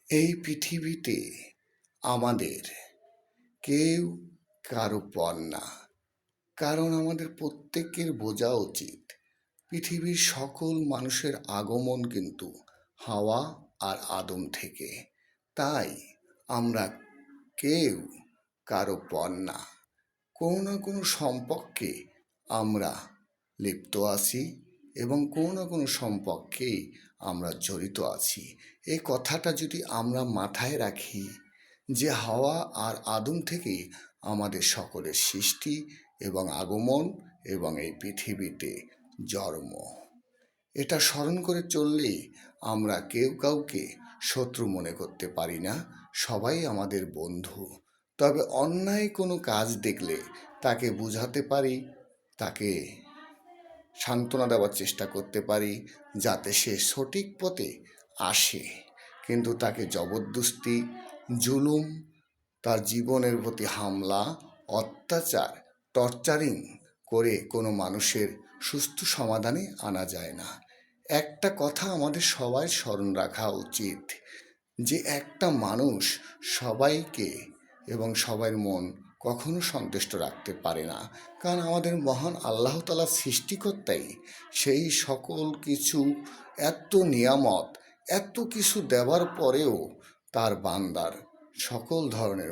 এই পৃথিবীতে আমাদের কেউ কারো পর না। কারণ আমাদের প্রত্যেকের বোঝা উচিত পৃথিবীর সকল মানুষের আগমন কিন্তু হাওয়া আর আদম থেকে। তাই আমরা কেউ কারো পর না। কোনো না কোনো সম্পর্কে আমরা লিপ্ত আছি এবং কোনো না কোনো সম্পর্কেই আমরা জড়িত আছি। এই কথাটা যদি আমরা মাথায় রাখি যে হাওয়া আর আদম থেকেই আমাদের সকলের সৃষ্টি এবং আগমন এবং এই পৃথিবীতে জন্ম, এটা স্মরণ করে চললেই আমরা কেউ কাউকে শত্রু মনে করতে পারি না, সবাই আমাদের বন্ধু। তবে অন্যায় কোনো কাজ দেখলে তাকে বোঝাতে পারি, তাকে সান্ত্বনা দেওয়ার চেষ্টা করতে পারি যাতে সে সঠিক পথে আসে। কিন্তু তাকে জবরদস্তি, জুলুম, তার জীবনের প্রতি হামলা, অত্যাচার, টর্চারিং করে কোনো মানুষের সুস্থ সমাধানে আনা যায় না। একটা কথা আমাদের সবাই স্মরণ রাখা উচিত যে একটা মানুষ সবাইকে এবং সবার মন কখনো সন্তুষ্ট রাখতে পারে না। কারণ আমাদের মহান আল্লাহ তাআলা সৃষ্টিকর্তাই সেই সকল কিছু, এত নিয়ামত, এত কিছু দেওয়ার পরেও তার বান্দার সকল ধরনের